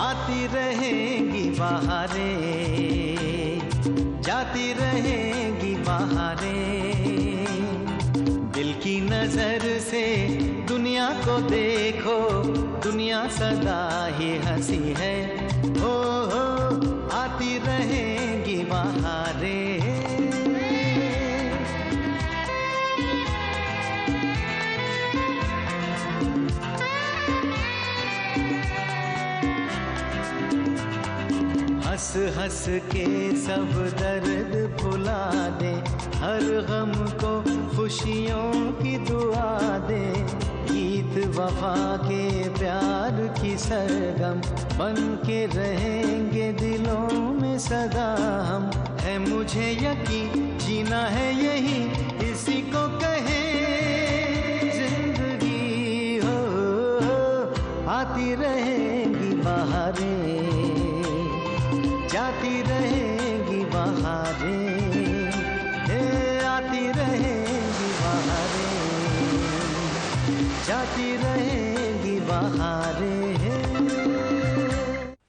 आती रहेंगी बहारें, जाती रहेंगी बहारें। दिल की नजर से दुनिया को देखो, दुनिया सदा ही हंसी है। हो आती रहेंगी बहारें। हंस हंस के सब दर्द भुला दे, हर गम को खुशियों की दुआ दे। गीत वफा के प्यार की सरगम बन के रहेंगे दिलों में सदा हम। है मुझे यकीन जीना है यही, इसी को कहे जिंदगी। हो आती रहेंगी बहारें, जाती रहेंगी बहारें। आती रहेंगी बहारें, जाती रहेंगी बहारें।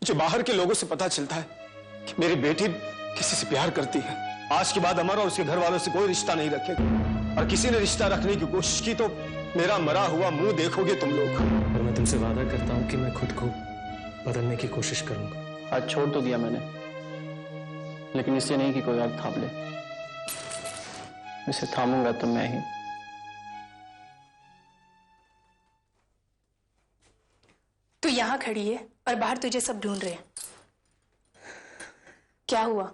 जो बाहर के लोगों से पता चलता है कि मेरी बेटी किसी से प्यार करती है, आज के बाद अमर और उसके घर वालों से कोई रिश्ता नहीं रखेगा। और किसी ने रिश्ता रखने की कोशिश की तो मेरा मरा हुआ मुंह देखोगे तुम लोग। और मैं तुमसे वादा करता हूँ कि मैं खुद को बदलने की कोशिश करूंगा। आज छोड़ तो दिया मैंने, लेकिन इससे नहीं कि कोई और थाम ले। इसे थामूंगा तो मैं ही। तू यहाँ खड़ी है और बाहर तुझे सब ढूंढ रहे हैं। क्या हुआ?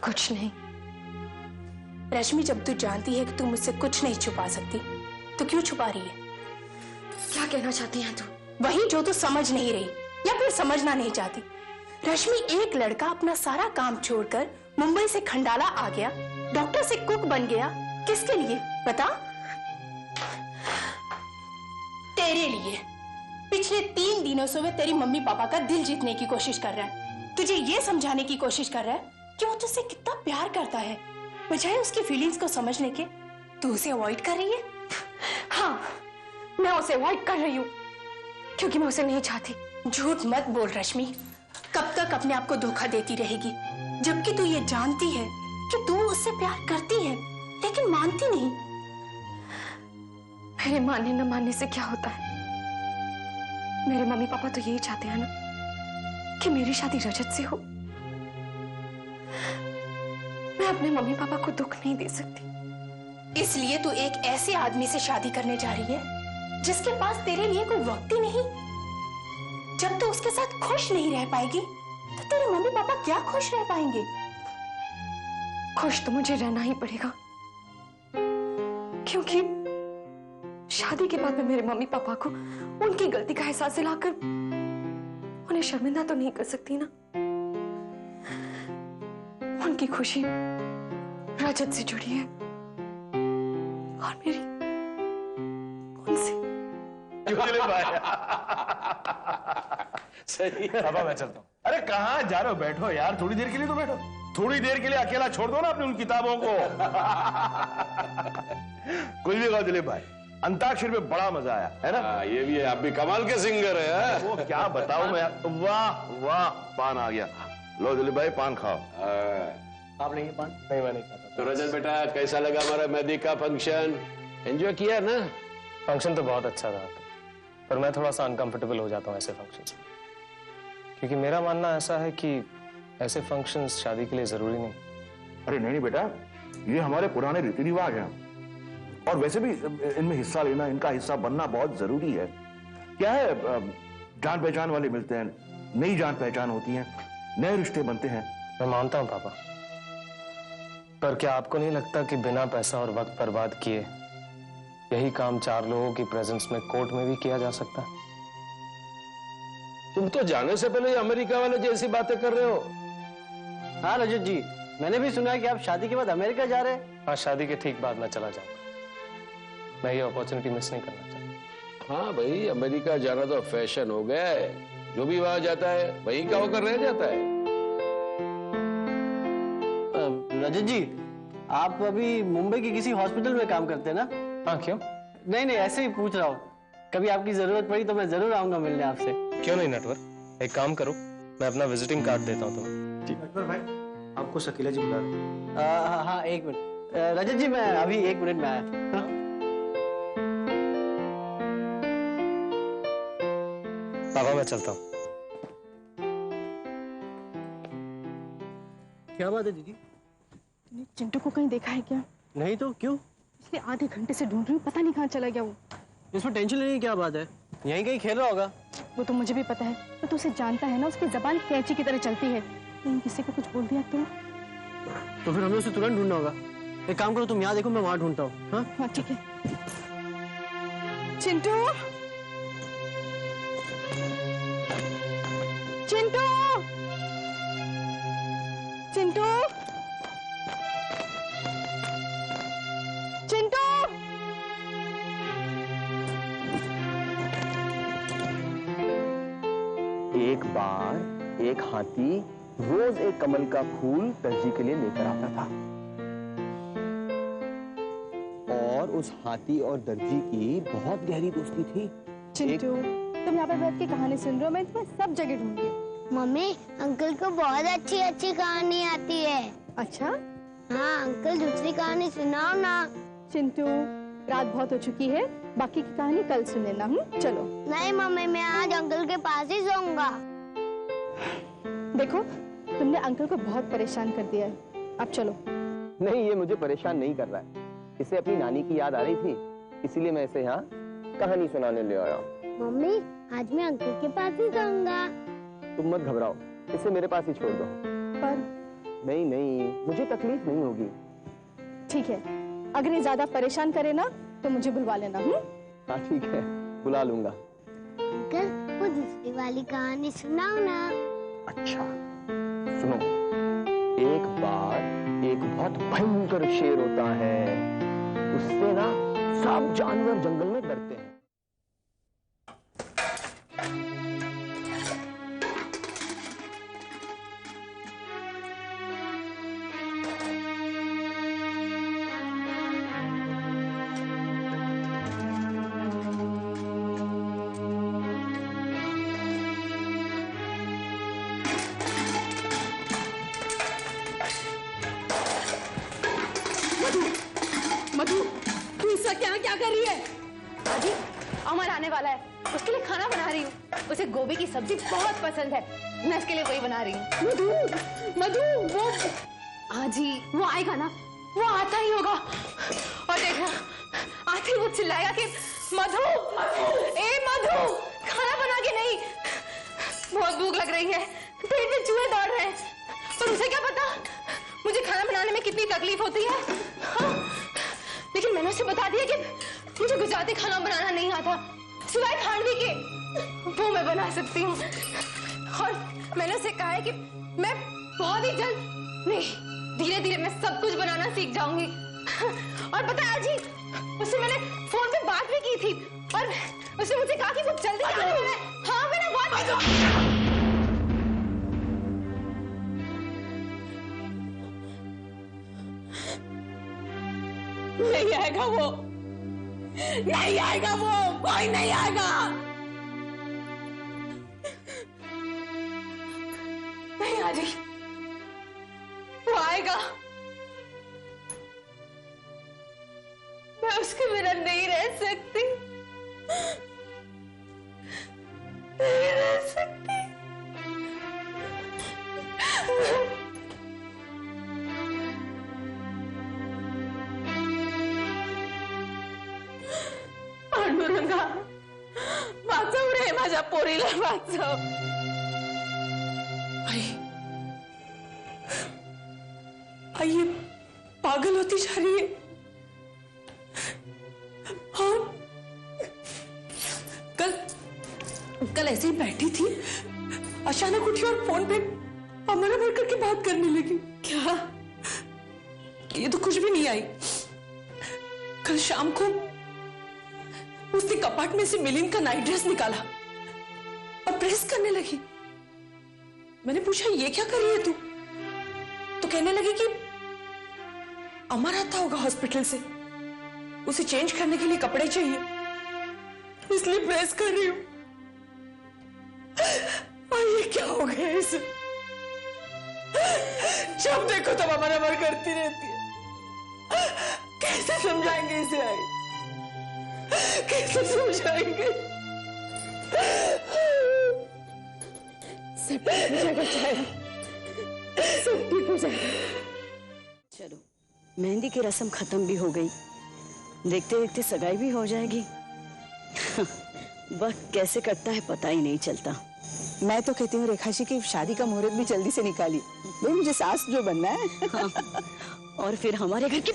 कुछ नहीं। रश्मि, जब तू जानती है कि तू मुझसे कुछ नहीं छुपा सकती, तो क्यों छुपा रही है? क्या कहना चाहती है तू? वही जो तू समझ नहीं रही या फिर समझना नहीं चाहती। रश्मि, एक लड़का अपना सारा काम छोड़कर मुंबई से खंडाला आ गया, डॉक्टर से कुक बन गया। किसके लिए बता? तेरे लिए। पिछले 3 दिनों से वह तेरी मम्मी पापा का दिल जीतने की कोशिश कर रहा है, तुझे ये समझाने की कोशिश कर रहा है कि वो तुझसे कितना प्यार करता है। बजाय उसकी फीलिंग्स को समझने के तू उसे अवॉइड कर रही है। हाँ, मैं उसे अवॉइड कर रही हूँ क्योंकि मैं उसे नहीं चाहती। झूठ मत बोल रश्मि, कब तक अपने आप को धोखा देती रहेगी, जबकि तू ये जानती है कि तू उससे प्यार करती है लेकिन मानती नहीं। मेरे मानने न मानने से क्या होता है? मेरे मम्मी पापा तो यही चाहते हैं ना कि मेरी शादी रजत से हो। मैं अपने मम्मी पापा को दुख नहीं दे सकती। इसलिए तू एक ऐसे आदमी से शादी करने जा रही है जिसके पास तेरे लिए कोई वक्त ही नहीं। जब तू उसके साथ खुश नहीं रह पाएगी तो तेरे मम्मी पापा क्या खुश रह पाएंगे? खुश तो मुझे रहना ही पड़ेगा, क्योंकि शादी के बाद मैं मेरे मम्मी पापा को उनकी गलती का एहसास दिलाकर उन्हें शर्मिंदा तो नहीं कर सकती ना। उनकी खुशी रजत से जुड़ी है और मेरी उनसे। सही है। पापा मैं चलता हूँ। अरे कहाँ जा रहे हो? बैठो यार, थोड़ी देर के लिए तो बैठो। थोड़ी देर के लिए अकेला छोड़ दो ना अपनी उन किताबों को। कुछ भी कहो दिलीप भाई, अंताक्षरी में बड़ा मजा आया है ना? ये भी है, आप भी कमाल के सिंगर है। वो क्या बताऊं मैं यार। वाह वाह, पान आ गया। लो दिलीप भाई, पान खाओ। आप लेंगे पान? नहीं, मैं नहीं खाता। तो रजत बेटा, कैसा लगा हमारा मेहंदी का फंक्शन? एंजॉय किया ना? फंक्शन तो बहुत अच्छा था, पर मैं थोड़ा सा अनकंफर्टेबल हो जाता हूँ ऐसे फंक्शंस में, क्योंकि मेरा मानना ऐसा है कि ऐसे फंक्शंस शादी के लिए जरूरी नहीं। अरे नहीं बेटा, ये हमारे पुराने रीति रिवाज हैं और वैसे भी इनमें हिस्सा लेना, इनका हिस्सा बनना बहुत जरूरी है। क्या है, जान पहचान वाले मिलते हैं, नई जान पहचान होती है, नए रिश्ते बनते हैं। मैं मानता हूँ पापा, पर क्या आपको नहीं लगता कि बिना पैसा और वक्त बर्बाद किए यही काम 4 लोगों की प्रेजेंस में कोर्ट में भी किया जा सकता है? तुम तो जाने से पहले अमेरिका वाले जैसी बातें कर रहे हो। हाँ रजत जी, मैंने भी सुना है कि आप शादी के बाद अमेरिका जा रहे हैं। हाँ, शादी के ठीक बाद मैं चला जाऊंगा। मैं ये अपॉर्चुनिटी मिस नहीं करना चाहता। हाँ भाई, अमेरिका जाना तो फैशन हो गया है। जो भी वहां जाता है वही का होकर रह जाता है। रजत जी, आप अभी मुंबई के किसी हॉस्पिटल में काम करते हैं ना? हाँ, क्यों? नहीं नहीं, ऐसे ही पूछ रहा हूँ। कभी आपकी जरूरत पड़ी तो मैं जरूर आऊंगा मिलने आपसे। क्यों नहीं नटवर, एक काम करो, मैं अपना विजिटिंग कार्ड देता हूँ तुम्हें। नटवर भाई, आपको शकीला जी बुला रहे हैं। हाँ, एक मिनट रजत जी, मैं अभी 1 मिनट में आया। हाँ? पापा मैं चलता हूँ। क्या बात है दीदी? तूने चिंटू को कहीं देखा है क्या? नहीं तो क्यों? पिछले आधे घंटे से ढूंढ रही हूँ, पता नहीं कहाँ चला गया वो। इसमें टेंशन लेने की क्या बात है, यहीं कहीं खेल रहा होगा। वो तो मुझे भी पता है, पर तू उसे जानता है ना, उसकी जबान कैंची की तरह चलती है। लेकिन किसी को कुछ बोल दिया तो फिर हमें उसे तुरंत ढूंढना होगा। एक काम करो, तुम यहाँ देखो, मैं वहां ढूंढता हूँ। हाँ हाँ ठीक है। चिंटू, चिंटू, चिंटू, चिंटू। एक बार एक हाथी रोज एक कमल का फूल दर्जी के लिए लेकर आता था, और उस हाथी और दर्जी की बहुत गहरी दोस्ती थी। चिंटू, तुम यहाँ पर बैठ के कहानी सुन रहे हो, मैं तुम्हें सब जगह ढूंढ रही हूँ। मम्मी, अंकल को बहुत अच्छी अच्छी कहानी आती है। अच्छा? हाँ अंकल, दूसरी कहानी सुनाओ ना। चिंटू, रात बहुत हो चुकी है, बाकी की कहानी कल सुन लेना। चलो। नहीं मम्मी, मैं आज अंकल के पास ही सोऊंगा। देखो, तुमने अंकल को बहुत परेशान कर दिया है, अब चलो। नहीं, ये मुझे परेशान नहीं कर रहा है, इसे अपनी नानी की याद आ रही थी, इसीलिए मैं इसे यहाँ कहानी सुनाने ले आया। मम्मी, आज मैं अंकल के पास ही सोऊंगा। तुम मत घबराओ, इसे मेरे पास ही छोड़ दो। पर नहीं नहीं, मुझे तकलीफ नहीं होगी। ठीक है, अगर ये ज्यादा परेशान करे ना तो मुझे बुलवा लेना। हाँ ठीक है, बुला लूंगा। अंकल, वो दूसरी वाली कहानी सुनाओ ना। अच्छा सुनो। एक बार एक बहुत भयंकर शेर होता है, उससे ना सब जानवर जंगल में डरते हैं। मधु, तू इसका क्या कर रही है? अजी, अमर आने वाला है, उसके लिए खाना बना रही हूँ। उसे गोभी की सब्जी बहुत पसंद है, मैं इसके लिए वही बना रही हूँ। मधु, वो आजी, वो आएगा ना, वो आता ही होगा, और देखना आते ही वो चिल्लाएगा कि मधु, ए मधु, खाना बना के नहीं, बहुत भूख लग रही है, पेट में चूहे दौड़ रहे हैं। पर उसे क्या पता मुझे खाना बनाने में कितनी तकलीफ होती है। हाँ? लेकिन मैंने उसे बता दिया कि मुझे गुजराती खाना बनाना नहीं आता, सिवाय खांडवी के, वो मैं बना सकती हूँ। और मैंने उसे कहा है कि मैं बहुत ही जल्द नहीं, धीरे धीरे मैं सब कुछ बनाना सीख जाऊंगी। और पता है जी, उससे मैंने फोन पे बात भी की थी, और उसने मुझे कहा कि वो जल्दी आने वाला है। हाँ मैंने बहुत नहीं आएगा वो, नहीं आएगा वो, कोई नहीं आएगा, नहीं आ रही, वो आएगा, मैं उसके बिना नहीं रह सकती, नहीं रह सकती। पांडुरंगा, वाचव रे माझ्या पोरीला, वाचव। आई ये पागल होती जा रही है। हाँ, कल ऐसे ही बैठी थी, अचानक उठी और फोन पे अमरा भर करके बात करने लगी। क्या? ये तो कुछ भी नहीं आई। कल शाम को उसने कपाट में से मिलिंद का नाइट ड्रेस निकाला और प्रेस करने लगी। मैंने पूछा ये क्या कर रही है तू? तो कहने लगी कि अमर आता होगा हॉस्पिटल से, उसे चेंज करने के लिए कपड़े चाहिए। इसलिए प्रेस कर रही हूँ। और ये क्या हो गया इसे? जब देखो तब हमारा मर करती रहती है। कैसे समझाएंगे इसे? आई कैसे समझाएंगे? सब ठीक हो जाएगा चाहे, सब ठीक हो जाएगा। चलो, मेहंदी की रस्म खत्म भी हो गई, देखते देखते सगाई भी हो जाएगी। वक्त कैसे कटता है पता ही नहीं चलता। मैं तो कहती हूँ रेखा जी की शादी का मुहूर्त भी जल्दी से निकाली, भाई मुझे सास जो बनना है। हाँ। और फिर हमारे घर की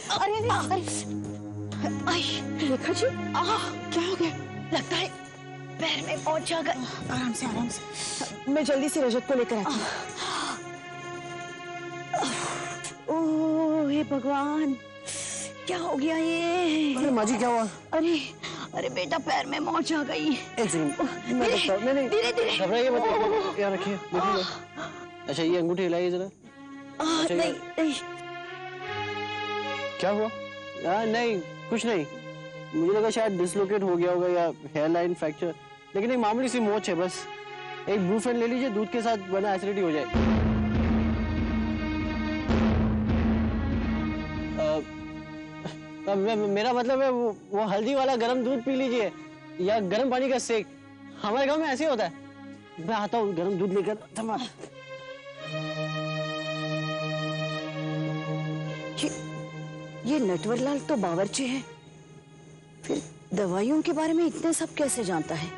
रेखा जी क्या हो गया? लगता है पैर में मोच आ गई। आराम से आराम से, मैं जल्दी से रजत को लेकर आती हूँ। ओह हे भगवान, क्या हो गया ये? अरे माँ जी क्या हुआ? अरे अरे बेटा पैर में मोच आ गई। एक सेकंड, मैं देखता हूँ। नहीं धीरे धीरे घबराइए मत, यहाँ रखिए। अच्छा ये अंगूठी हिलाइए जरा। नहीं नहीं, क्या हुआ? नहीं कुछ नहीं, मुझे लगा शायद डिसलोकेट हो गया होगा या हेयर लाइन फ्रैक्चर, लेकिन एक मामूली सी मोच है बस। एक ब्रूफेन ले लीजिए, दूध के साथ बना एसिडिटी हो जाए। मेरा मतलब है वो हल्दी वाला गर्म दूध पी लीजिए या गर्म पानी का सेक। हमारे गांव में ऐसे होता है। मैं आता हूँ गर्म दूध लेकर। ये नटवरलाल तो बावर्ची है, फिर दवाइयों के बारे में इतने सब कैसे जानता है?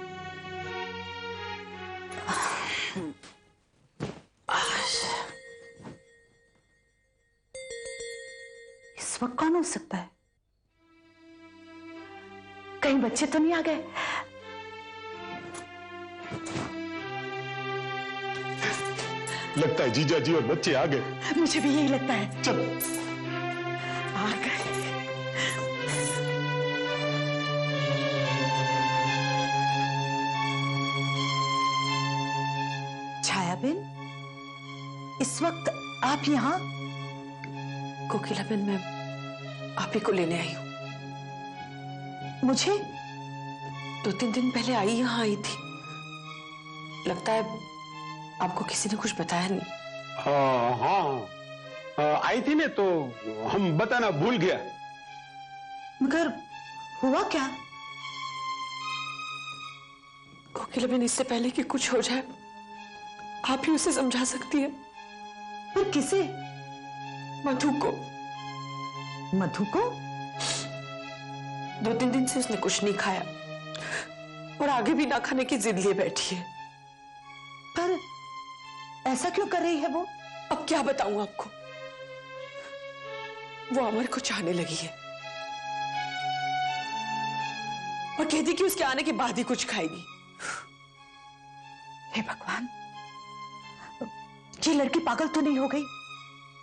इस वक्त कौन हो सकता है? कहीं बच्चे तो नहीं आ गए? लगता है जीजा जी और बच्चे आ गए। मुझे भी यही लगता है। चलो आ गए। छायाबेन, इस वक्त आप यहाँ? कोकिलाबेन, मैं आप ही को लेने आई हूँ। मुझे 2-3 दिन पहले आई यहाँ आई थी, लगता है आपको किसी ने कुछ बताया नहीं। हाँ आई थी ने तो हम बताना भूल गया। मगर हुआ क्या? कोकिलाबेन, इससे पहले कि कुछ हो जाए आप ही उसे समझा सकती है। पर किसे? मधु को। मधु को? 2-3 दिन से उसने कुछ नहीं खाया और आगे भी ना खाने की जिद लिए बैठी है। पर ऐसा क्यों कर रही है वो? अब क्या बताऊं आपको, वो अमर को चाहने लगी है और कहती कि उसके आने के बाद ही कुछ खाएगी। हे भगवान, ये लड़की पागल तो नहीं हो गई?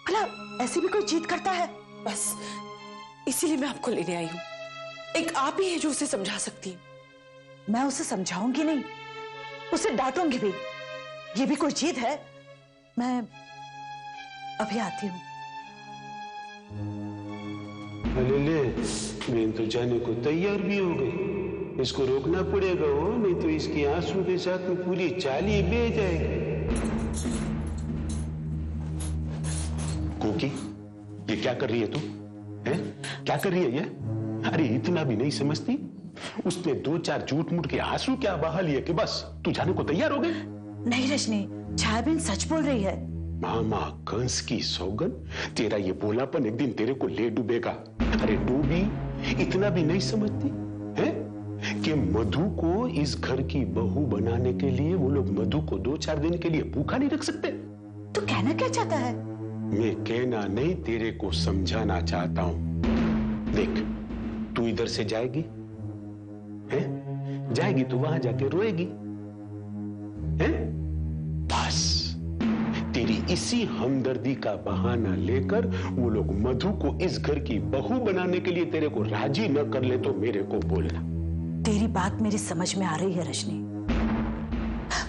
भला ऐसी भी कोई जिद करता है? बस इसीलिए मैं आपको लेने आई हूं। एक आप ही है जो उसे समझा सकती है। मैं उसे समझाऊंगी नहीं, उसे डांटूंगी भी। ये भी कोई जिद है? मैं अभी आती हूँ। ले मैं तो जाने को तैयार भी हो गई। इसको रोकना पड़ेगा हो, नहीं तो इसकी आंसू के साथ में पूरी चाल ही बह जाएगी। कोकी, ये क्या कर रही है तू? हैं? क्या कर रही है ये? अरे इतना भी नहीं समझती? उसने 2-4 झूठ मूठ के आंसू क्या बहा लिए कि बस तू जाने को तैयार हो गई? नहीं रजनी, छायाबेन सच बोल रही है। मामा कंस की सौगन, तेरा ये बोलापन एक दिन तेरे को ले डूबेगा। अरे डूबी, इतना भी नहीं समझती है कि मधु को इस घर की बहू बनाने के लिए वो लोग मधु को 2-4 दिन के लिए भूखा नहीं रख सकते। तू कहना क्या चाहता है? मैं कहना नहीं, तेरे को समझाना चाहता हूं। देख, तू इधर से जाएगी हैं? जाएगी तो वहां जाके रोएगी हैं? बस तेरी इसी हमदर्दी का बहाना लेकर वो लोग मधु को इस घर की बहू बनाने के लिए तेरे को राजी न कर ले तो मेरे को बोलना। तेरी बात मेरी समझ में आ रही है रजनी,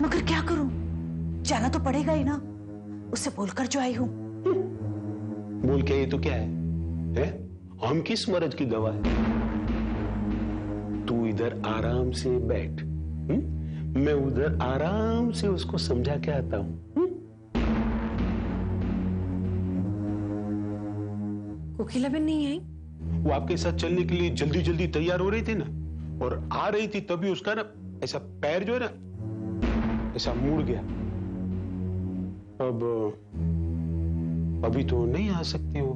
मगर क्या करूं? जाना तो पड़ेगा ही ना। उसे बोलकर जो आई हूं। बोल के ये तो क्या है? हम किस मर्ज की दवा है? तू इधर इधर आराम से बैठ, मैं उधर आराम से उसको समझा के आता हूं। कोकिलाबेन नहीं आई? वो आपके साथ चलने के लिए जल्दी जल्दी तैयार हो रही थी ना, और आ रही थी तभी उसका ना ऐसा पैर जो है ना ऐसा मुड़ गया। अब अभी तो नहीं आ सकती हो।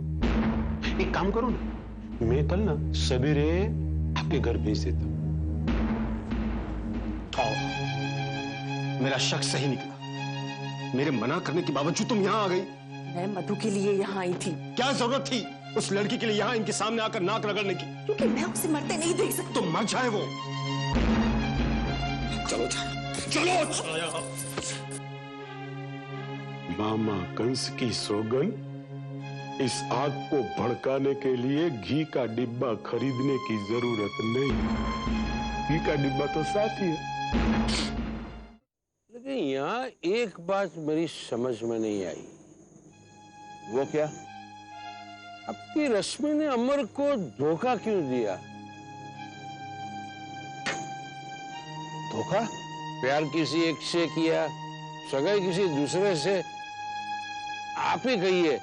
एक काम करो ना, मैं कल ना सवेरे आपके घर भेज देता हूं। मेरा शक सही निकला। मेरे मना करने के बावजूद तुम यहाँ आ गई। मैं मधु के लिए यहाँ आई थी। क्या जरूरत थी उस लड़की के लिए यहाँ इनके सामने आकर नाक रगड़ने की? क्योंकि मैं उसे मरते नहीं देख सकती। तो मर जाए वो। चलो चलो छाया। मामा कंस की सौगन, इस आग को भड़काने के लिए घी का डिब्बा खरीदने की जरूरत नहीं। घी का डिब्बा तो साथ ही है। लेकिन यहाँ एक बात मेरी समझ में नहीं आई। वो क्या? आपकी रश्मि ने अमर को धोखा क्यों दिया? धोखा? प्यार किसी एक से किया, सगाई किसी दूसरे से। आप ही कहिए,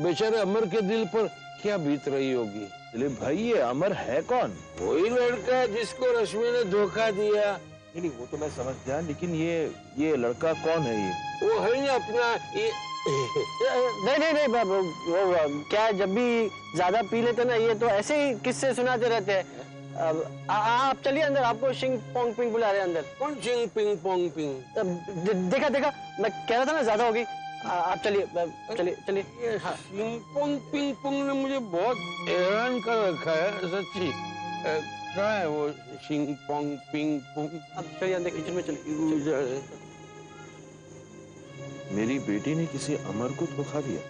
बेचारे अमर के दिल पर क्या बीत रही होगी? दिलीप भाई, ये अमर है कौन? वही लड़का जिसको रश्मि ने धोखा दिया। नहीं, वो तो मैं समझ गया, लेकिन ये लड़का कौन है? ये वो है ना अपना ये नहीं बाबू, वो क्या है, जब भी ज्यादा पी लेते ना ये तो ऐसे ही किस्से सुनाते रहते हैं। आप चलिए अंदर, आपको शिंग पोंग पिंग बुला रहे हैं अंदर। कौन शिंग पिंग पोंग पिंग? देखा मैं कह रहा था ना ज्यादा होगी। आप चलिए चलिए। हाँ। शिंग पोंग पिंग पोंग ने मुझे बहुत हैरान कर रखा है सच्ची। क्या है वो शिंग पोंग पिंग पोंग? अब चलिए अंदर किचन में चलिए। मेरी बेटी ने किसी अमर को धोखा दिया।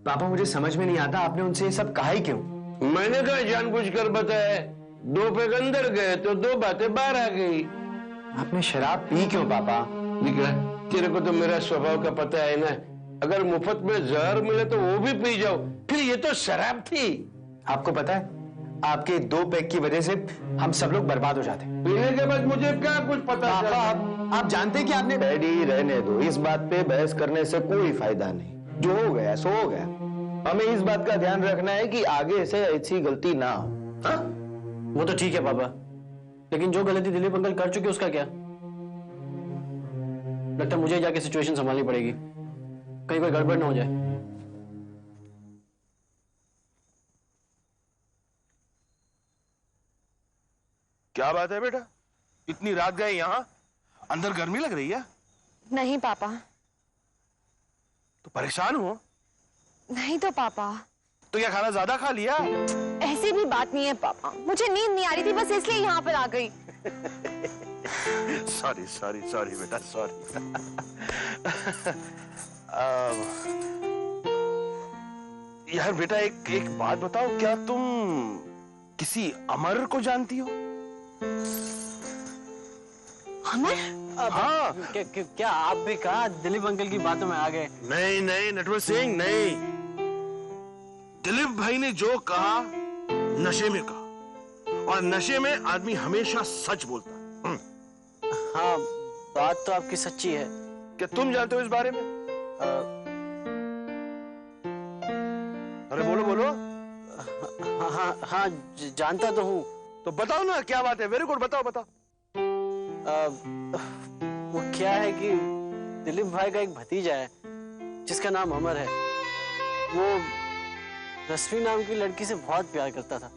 पापा, मुझे समझ में नहीं आता, आपने उनसे ये सब कहा ही क्यों? मैंने कहा जानबूझकर बताया। दो पैग अंदर गए तो दो बातें बाहर आ गई। आपने शराब पी क्यों पापा? निकला, तेरे को तो मेरा स्वभाव का पता है ना। अगर मुफ्त में जहर मिले तो वो भी पी जाओ। फिर ये तो शराब थी। आपको पता है, आपके 2 पैक की वजह से हम सब लोग बर्बाद हो जाते। पीने के बाद मुझे क्या कुछ पता पापा, आप जानते कि आपने। डैडी रहने दो, इस बात पे बहस करने से कोई फायदा नहीं। जो हो गया सो हो गया। हमें इस बात का ध्यान रखना है कि आगे से ऐसी गलती ना हो। हाँ? वो तो ठीक है पापा, लेकिन जो गलती दिलीप अंकल कर चुके उसका क्या? लगता है मुझे जाके सिचुएशन संभालनी पड़ेगी, कहीं कोई गड़बड़ ना हो जाए। क्या बात है बेटा, इतनी रात गए यहाँ? अंदर गर्मी लग रही है? नहीं पापा। तो परेशान हो? नहीं तो पापा। तो क्या खाना ज्यादा खा लिया? ऐसी भी बात नहीं है पापा, मुझे नींद नहीं आ रही थी, बस इसलिए यहाँ पर आ गई। सॉरी सॉरी सॉरी बेटा, सॉरी। यार बेटा, एक बात बताओ, क्या तुम किसी अमर को जानती हो? अमर? हाँ। क्या आप भी कहा दिलीप अंकल की बातों में आ गए? नहीं नहीं नटवर सिंह, नहीं। दिलीप भाई ने जो कहा नशे में कहा, और नशे में आदमी हमेशा सच बोलता है। हाँ, बात तो आपकी सच्ची है। क्या तुम जानते हो इस बारे में? अरे बोलो बोलो। हाँ, जानता तो हूँ। तो बताओ ना, क्या बात है? वेरी गुड, बताओ बताओ। वो क्या है कि दिलीप भाई का एक भतीजा है जिसका नाम अमर है। वो रश्मि नाम की लड़की से बहुत प्यार करता था।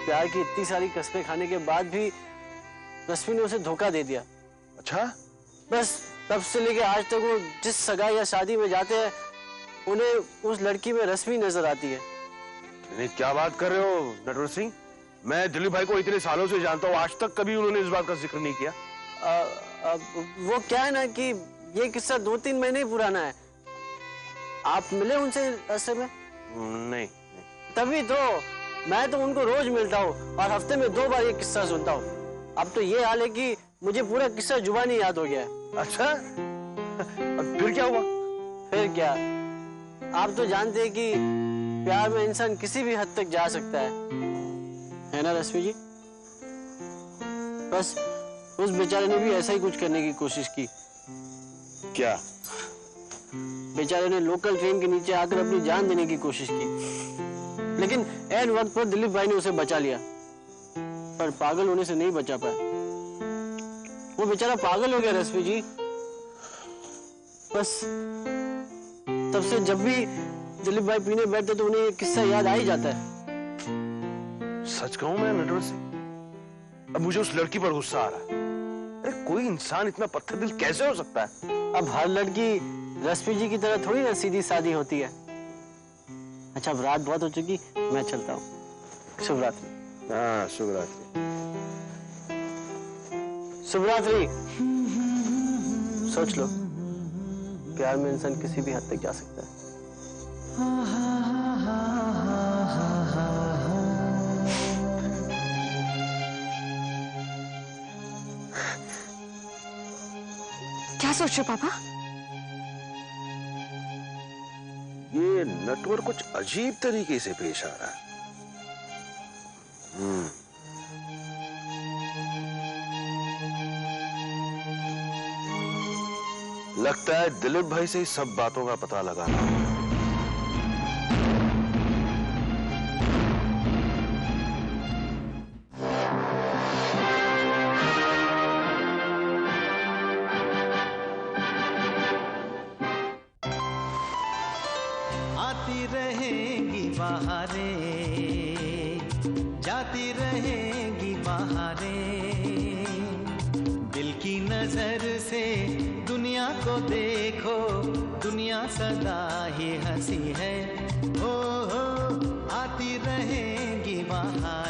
प्यार की इतनी सारी कसमें खाने के बाद भी रश्मि ने उसे धोखा दे दिया। अच्छा? बस तब से लेके आज तक वो जिस सगाई या शादी में जाते हैं उन्हें उस लड़की में रश्मि नजर आती है। नहीं, क्या बात कर रहे हो नटवर सिंह? मैं दिलीप भाई को इतने सालों से जानता हूँ, आज तक कभी उन्होंने इस बात का जिक्र नहीं किया। वो क्या है ना कि ये किस्सा 2-3 महीने ही पुराना है। आप मिले उनसे रास्ते में? नहीं। तभी तो मैं तो उनको रोज मिलता हूँ और हफ्ते में 2 बार ये किस्सा सुनता हूँ। अब तो ये हाल है कि मुझे पूरा किस्सा जुबानी याद हो गया है। अच्छा? फिर क्या हुआ? फिर क्या, आप तो जानते हैं कि प्यार में इंसान किसी भी हद तक जा सकता है ना रश्मि जी? बस उस बेचारे ने भी ऐसा ही कुछ करने की कोशिश की। क्या? बेचारे ने लोकल ट्रेन के नीचे आकर अपनी जान देने की कोशिश की, लेकिन ऐन वक्त पर दिलीप भाई ने उसे बचा लिया, पर पागल होने से नहीं बचा पाया। वो बेचारा पागल हो गया रश्मि जी। बस तब से जब भी दिलीप भाई पीने बैठते तो उन्हें ये किस्सा याद आ ही जाता है। सच कहूं मैं नटवर सिंह, अब मुझे उस लड़की पर गुस्सा आ रहा है। अरे कोई इंसान इतना पत्थर दिल कैसे हो सकता है? अब हर लड़की रश्मि जी की तरह थोड़ी ना सीधी सादी होती है। अच्छा, अब रात बहुत हो चुकी, मैं चलता हूँ। शुभ रात्रि। हाँ, शुभ रात्रि। शुभ रात्रि। सोच लो, प्यार में इंसान किसी भी हद तक जा सकता है। क्या सोच रहे हो पापा? ये नटवर कुछ अजीब तरीके से पेश आ रहा है। लगता है दिलीप भाई से ही सब बातों का पता लगाना होगा। आती रहेंगी बहारें, जाती रहेंगी बहारें, दिल की नजर से दुनिया को देखो, दुनिया सदा ही हंसी है। हो आती रहेंगी बहारें।